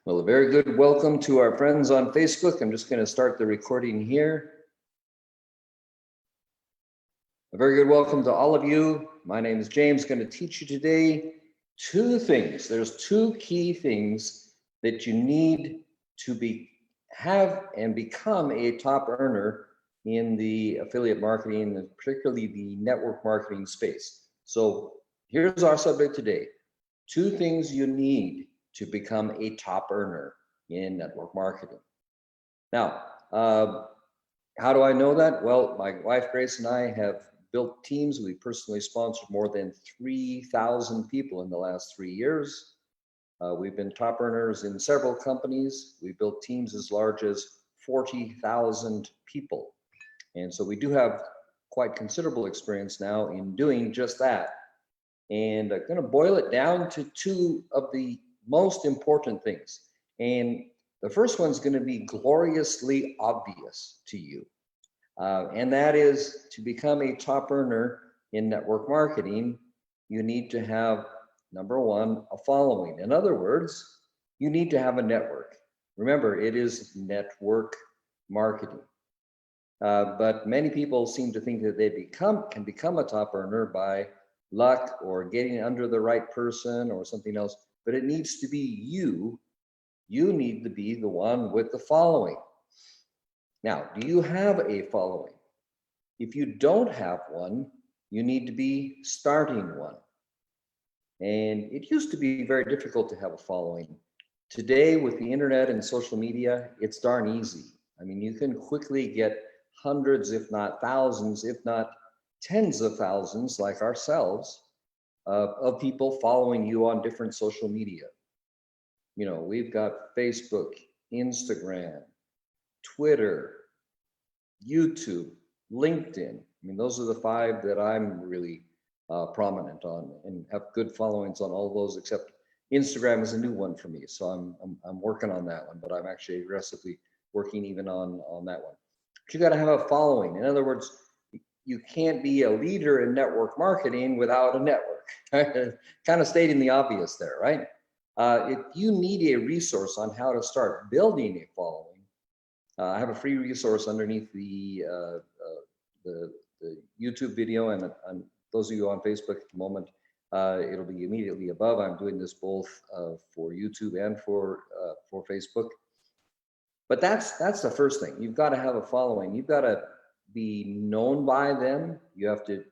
Well, a very good welcome to our friends on Facebook. I'm just going to start the recording here. A very good welcome to all of you. My name is James. Going to teach you today two things. There's two key things that you need to have and become a top earner in the affiliate marketing, and particularly the network marketing space. So here's our subject today. Two things you need to become a top earner in network marketing. Now, how do I know that? Well, my wife Grace and I have built teams. We personally sponsored more than 3,000 people in the last 3 years. We've been top earners in several companies. We built teams as large as 40,000 people. And so we do have quite considerable experience now in doing just that. And I'm going to boil it down to two of the most important things. And the first one's going to be gloriously obvious to you. And that is, to become a top earner in network marketing, you need to have, number one, a following. In other words, you need to have a network. Remember, it is network marketing. But many people seem to think that they can become a top earner by luck or getting under the right person or something else, but it needs to be you. You need to be the one with the following. Now, do you have a following? If you don't have one, you need to be starting one. And it used to be very difficult to have a following. Today, with the internet and social media, it's darn easy. I mean, you can quickly get hundreds, if not thousands, if not tens of thousands, like ourselves, of people following you on different social media. You know, we've got Facebook, Instagram, Twitter, YouTube, LinkedIn. I mean, those are the five that I'm really prominent on and have good followings on all those, except Instagram is a new one for me. So I'm working on that one, but I'm actually aggressively working even on that one. But you got to have a following. In other words, you can't be a leader in network marketing without a network. Kind of stating the obvious there, right? If you need a resource on how to start building a following, I have a free resource underneath the YouTube video, and those of you on Facebook at the moment, it'll be immediately above. I'm doing this both for YouTube and for Facebook. But that's the first thing. You've got to have a following. You've got to be known by them. You have to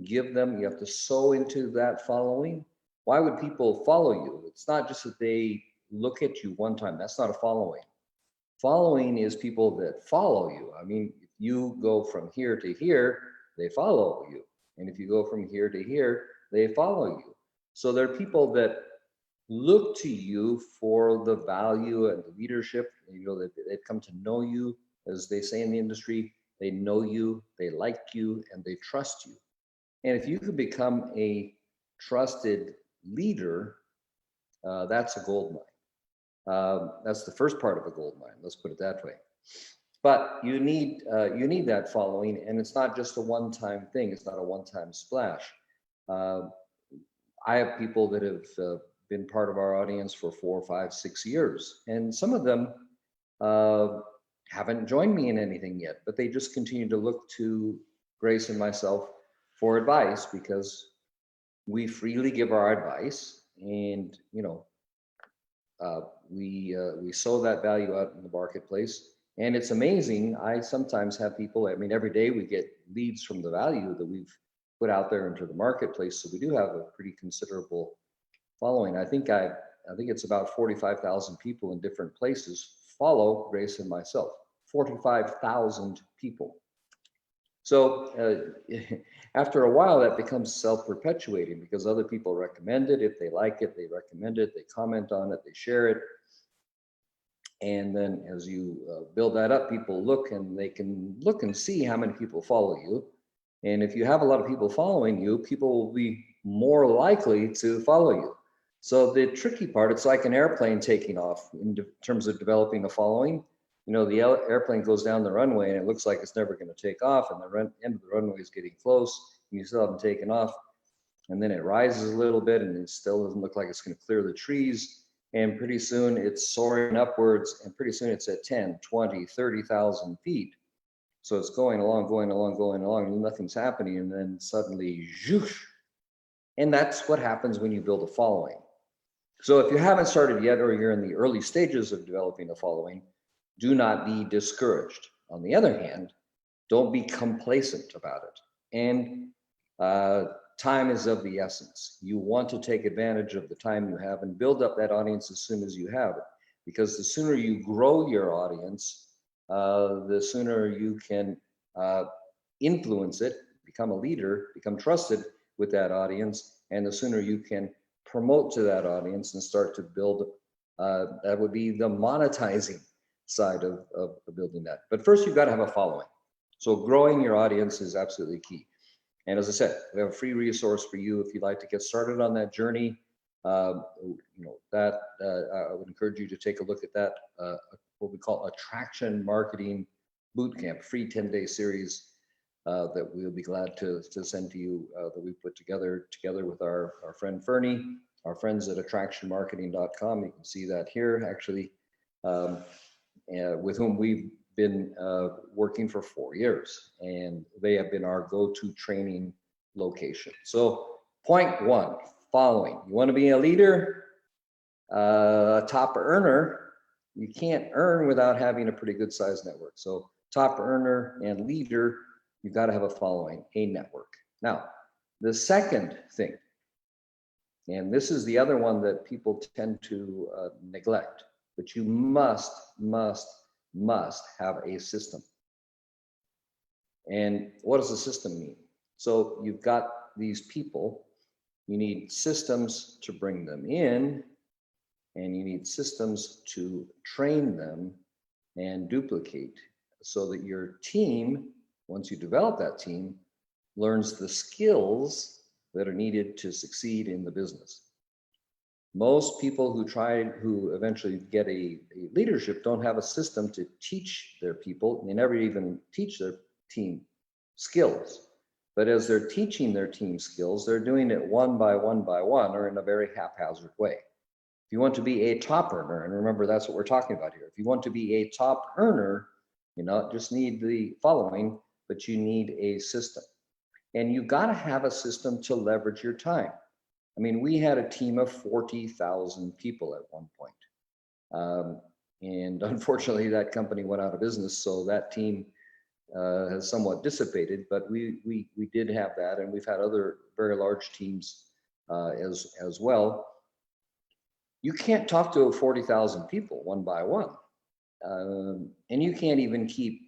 give them, you have to sow into that following. Why would people follow you? It's not just that they look at you one time. That's not a following. Following is people that follow you. I mean, if you go from here to here, they follow you. And if you go from here to here, they follow you. So there are people that look to you for the value and the leadership. You know, they've come to know you, as they say in the industry. They know you, they like you, and they trust you. And if you could become a trusted leader, that's a gold mine. That's the first part of a gold mine. Let's put it that way. But you need that following, and it's not just a one-time thing. It's not a one-time splash. I have people that have been part of our audience for 4, 5, 6 years, and some of them haven't joined me in anything yet, but they just continue to look to Grace and myself for advice, because we freely give our advice, and you know, we sow that value out in the marketplace. And it's amazing. I sometimes have people, I mean, every day we get leads from the value that we've put out there into the marketplace. So we do have a pretty considerable following. I think it's about 45,000 people in different places follow Grace and myself. 45,000 people. So after a while, that becomes self-perpetuating, because other people recommend it. If they like it, they recommend it, they comment on it, they share it. And then as you build that up, people look, and they can look and see how many people follow you. And if you have a lot of people following you, people will be more likely to follow you. So the tricky part, it's like an airplane taking off in terms of developing a following. You know, the airplane goes down the runway and it looks like it's never going to take off, and the end of the runway is getting close, and you still haven't taken off. And then it rises a little bit and it still doesn't look like it's going to clear the trees. and pretty soon it's soaring upwards, and pretty soon it's at 10, 20, 30,000 feet. So it's going along, and nothing's happening, and then suddenly, zhoosh. And that's what happens when you build a following. So if you haven't started yet, or you're in the early stages of developing a following, do not be discouraged. On the other hand, don't be complacent about it. And time is of the essence. You want to take advantage of the time you have and build up that audience as soon as you have it. Because the sooner you grow your audience, the sooner you can influence it, become a leader, become trusted with that audience, and the sooner you can promote to that audience and start to build, that would be the monetizing side of building that. But first, you've got to have a following. So growing your audience is absolutely key. And as I said, we have a free resource for you if you'd like to get started on that journey. I would encourage you to take a look at that, what we call Attraction Marketing Bootcamp, free 10-day series that we'll be glad to send to you, that we put together with our friend Fernie, our friends at attractionmarketing.com. You can see that here, actually, with whom we've been working for 4 years, and they have been our go-to training location. So point one, following. You want to be a leader, a top earner. You can't earn without having a pretty good sized network. So top earner and leader, you've got to have a following, a network. Now, the second thing, and this is the other one that people tend to neglect, but you must have a system. And what does a system mean? So you've got these people, you need systems to bring them in, and you need systems to train them and duplicate, so that your team, once you develop that team, learns the skills that are needed to succeed in the business. Most people who eventually get a leadership don't have a system to teach their people. They never even teach their team skills. But as they're teaching their team skills, they're doing it one by one, or in a very haphazard way. If you want to be a top earner, and remember that's what we're talking about here. If you want to be a top earner, you not just need the following, but you need a system. And you've got to have a system to leverage your time. I mean, we had a team of 40,000 people at one point. And unfortunately, that company went out of business, so that team has somewhat dissipated, but we did have that, and we've had other very large teams as well. You can't talk to 40,000 people one by one. And you can't even keep,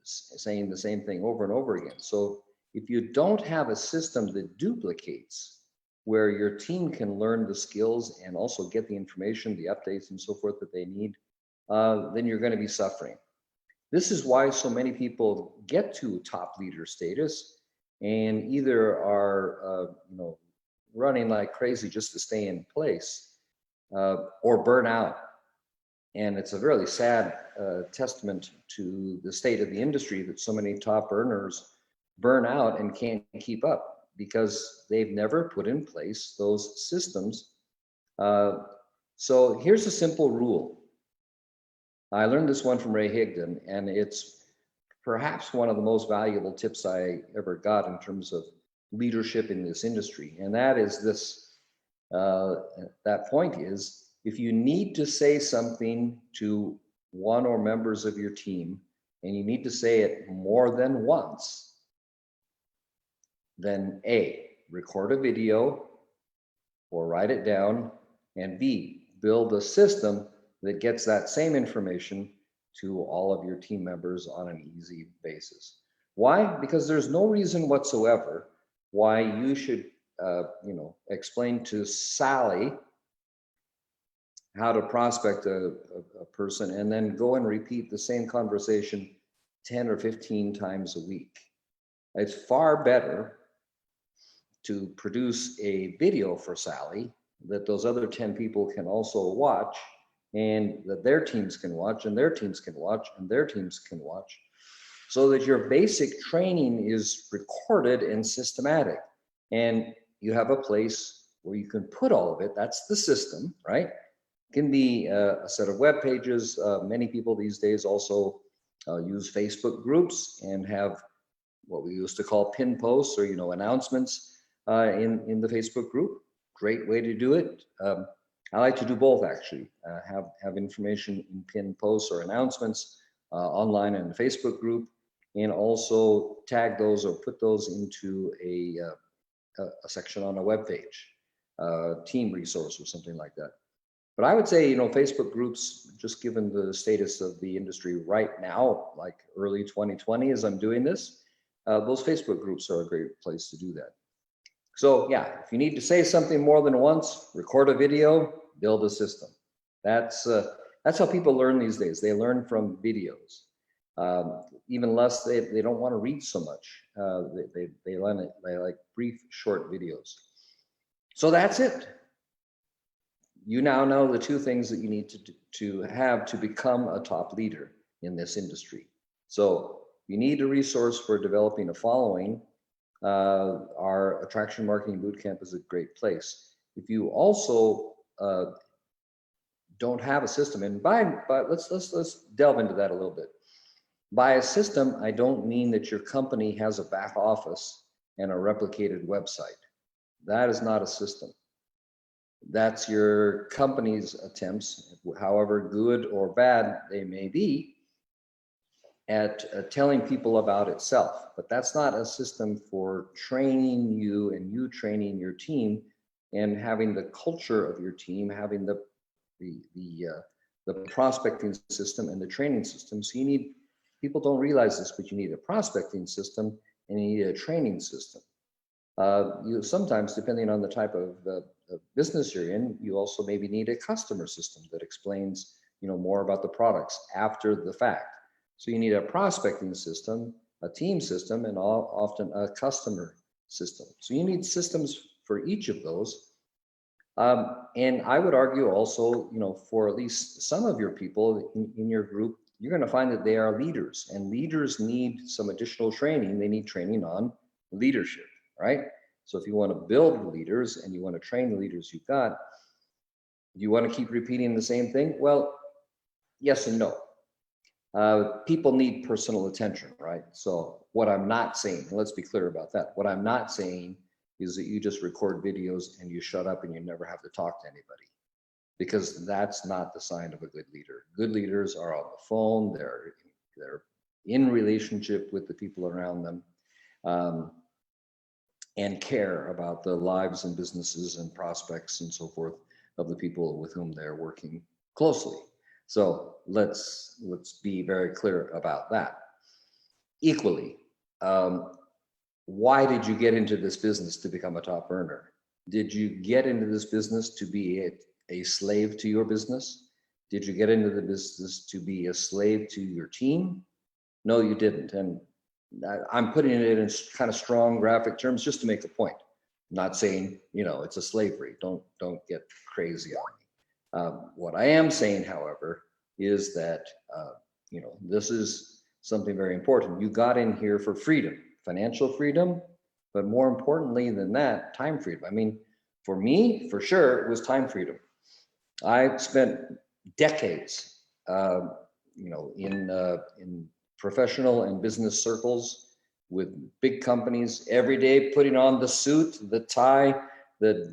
saying the same thing over and over again. So if you don't have a system that duplicates, where your team can learn the skills and also get the information, the updates and so forth that they need, then you're going to be suffering. This is why so many people get to top leader status and either are, running like crazy just to stay in place, or burn out. And it's a really sad testament to the state of the industry that so many top earners burn out and can't keep up, because they've never put in place those systems. So here's a simple rule. I learned this one from Ray Higdon, and it's perhaps one of the most valuable tips I ever got in terms of leadership in this industry. And that is this, that point is, if you need to say something to one or members of your team, and you need to say it more than once, then A, record a video or write it down, and B, build a system that gets that same information to all of your team members on an easy basis. Why? Because there's no reason whatsoever why you should, explain to Sally how to prospect a person and then go and repeat the same conversation 10 or 15 times a week. It's far better to produce a video for Sally that those other 10 people can also watch, and that their teams can watch, and their teams can watch, and their teams can watch, so that your basic training is recorded and systematic. And you have a place where you can put all of it. That's the system, right? Can be a set of web pages. Many people these days also use Facebook groups and have what we used to call pin posts or announcements in the Facebook group. Great way to do it. I like to do both actually. Have information in pin posts or announcements online in the Facebook group, and also tag those or put those into a section on a web page, team resource or something like that. But I would say, Facebook groups, just given the status of the industry right now, like early 2020 as I'm doing this, those Facebook groups are a great place to do that. So yeah, if you need to say something more than once, record a video, build a system. That's how people learn these days. They learn from videos. Even less, they don't want to read so much. They like brief, short videos. So that's it. You now know the two things that you need to have to become a top leader in this industry. So you need a resource for developing a following. Our Attraction Marketing Bootcamp is a great place. If you also don't have a system, and but let's delve into that a little bit. By a system, I don't mean that your company has a back office and a replicated website. That is not a system. That's your company's attempts, however good or bad they may be, at telling people about itself. But that's not a system for training you and you training your team and having the culture of your team, having the prospecting system and the training system. So you need, people don't realize this, but you need a prospecting system and you need a training system. You sometimes, depending on the type of business you're in, you also maybe need a customer system that explains, more about the products after the fact. So you need a prospecting system, a team system, and often a customer system. So you need systems for each of those. And I would argue also, for at least some of your people in your group, you're going to find that they are leaders, and leaders need some additional training. They need training on leadership, right? So if you want to build leaders and you want to train the leaders you've got, do you want to keep repeating the same thing? Well, yes and no. People need personal attention, right? So what I'm not saying, and let's be clear about that, what I'm not saying is that you just record videos and you shut up and you never have to talk to anybody, because that's not the sign of a good leader. Good leaders are on the phone, they're in relationship with the people around them, and care about the lives and businesses and prospects and so forth of the people with whom they're working closely. So let's be very clear about that. Equally, why did you get into this business to become a top earner? Did you get into this business to be a slave to your business? Did you get into the business to be a slave to your team? No, you didn't. And I'm putting it in kind of strong graphic terms just to make a point. I'm not saying, it's a slavery. Don't get crazy on me. What I am saying, however, is that, this is something very important. You got in here for freedom, financial freedom, but more importantly than that, time freedom. I mean, for me, for sure, it was time freedom. I spent decades, in professional and business circles with big companies every day, putting on the suit, the tie, the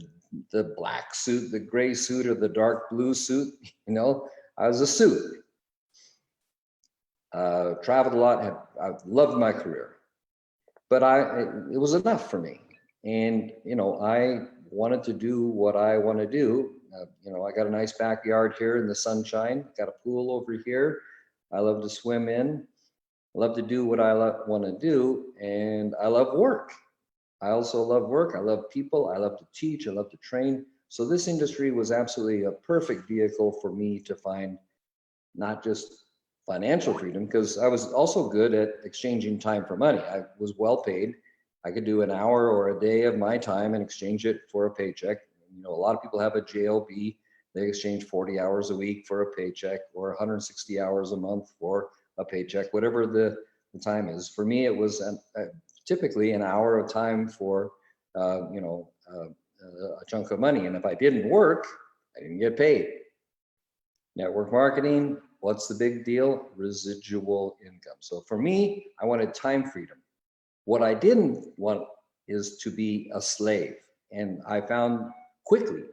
black suit, the gray suit, or the dark blue suit. I was a suit. Traveled a lot. I loved my career, but it was enough for me. And I wanted to do what I want to do. I got a nice backyard here in the sunshine. Got a pool over here. I love to swim in. I love to do what I want to do, and I love work. I also love work. I love people. I love to teach. I love to train. So this industry was absolutely a perfect vehicle for me to find not just financial freedom, because I was also good at exchanging time for money. I was well paid. I could do an hour or a day of my time and exchange it for a paycheck. A lot of people have a JOB. They exchange 40 hours a week for a paycheck, or 160 hours a month for a paycheck, whatever the time is. For me, it was typically an hour of time for a chunk of money. And if I didn't work, I didn't get paid. Network marketing, what's the big deal? Residual income. So for me, I wanted time freedom. What I didn't want is to be a slave. And I found quickly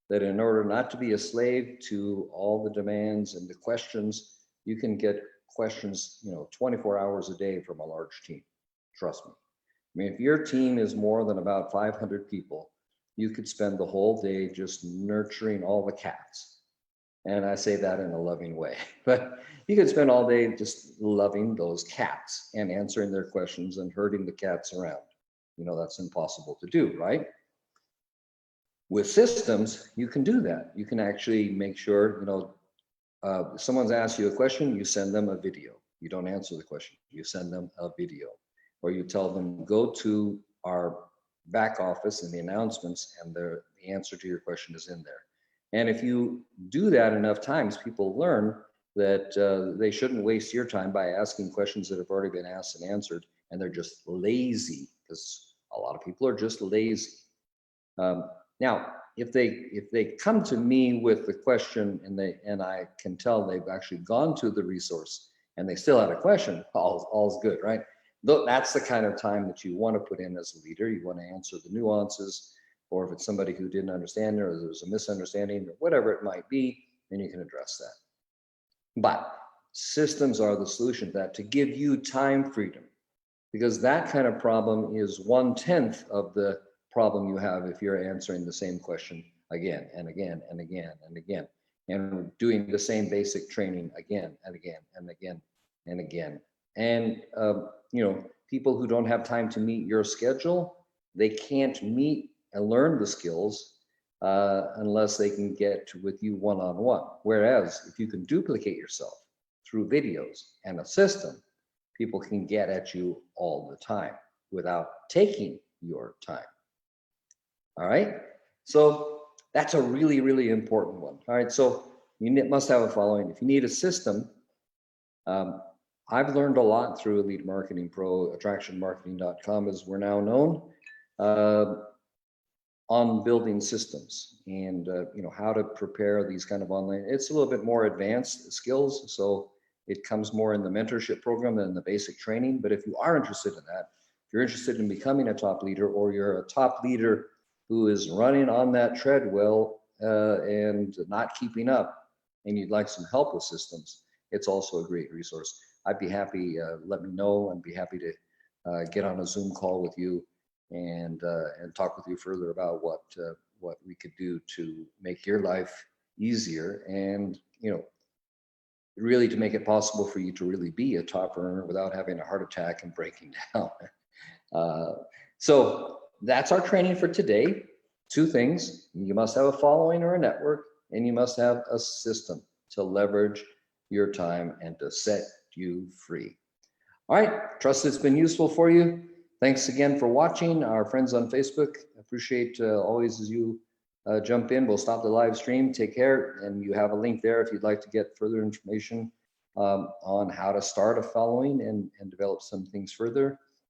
that in order not to be a slave to all the demands and the questions, you can get questions, 24 hours a day from a large team. Trust me. I mean, if your team is more than about 500 people, you could spend the whole day just nurturing all the cats. And I say that in a loving way, but you could spend all day just loving those cats and answering their questions and herding the cats around. That's impossible to do, right? With systems, you can do that. You can actually make sure, someone's asked you a question, you send them a video. You don't answer the question, you send them a video. Or you tell them, go to our back office in the announcements, and the answer to your question is in there. And if you do that enough times, people learn that they shouldn't waste your time by asking questions that have already been asked and answered, and they're just lazy, because a lot of people are just lazy. Now, if they come to me with the question and I can tell they've actually gone to the resource and they still had a question, all's good, right? That's the kind of time that you want to put in as a leader. You want to answer the nuances, or if it's somebody who didn't understand or there's a misunderstanding or whatever it might be, then you can address that. But systems are the solution to that, to give you time freedom, because that kind of problem is 1/10 of the problem you have if you're answering the same question again and again and again and again, and doing the same basic training again and again and again and again. And people who don't have time to meet your schedule, they can't meet and learn the skills unless they can get with you one-on-one. Whereas if you can duplicate yourself through videos and a system, people can get at you all the time without taking your time. All right, so that's a really, really important one. All right, so you must have a following. If you need a system, I've learned a lot through Elite Marketing Pro, attractionmarketing.com, as we're now known, on building systems and how to prepare these kind of online. It's a little bit more advanced skills, so it comes more in the mentorship program than the basic training. But if you are interested in that, if you're interested in becoming a top leader, or you're a top leader who is running on that treadmill and not keeping up, and you'd like some help with systems, it's also a great resource. I'd be happy, let me know. I'd be happy to get on a Zoom call with you and talk with you further about what we could do to make your life easier, and really to make it possible for you to really be a top earner without having a heart attack and breaking down. So that's our training for today. 2 things: you must have a following or a network, and you must have a system to leverage your time and to set you free. All right, trust it's been useful for you. Thanks again for watching. Our friends on Facebook, appreciate always as you jump in. We'll stop the live stream. Take care, and you have a link there if you'd like to get further information on how to start a following and develop some things further.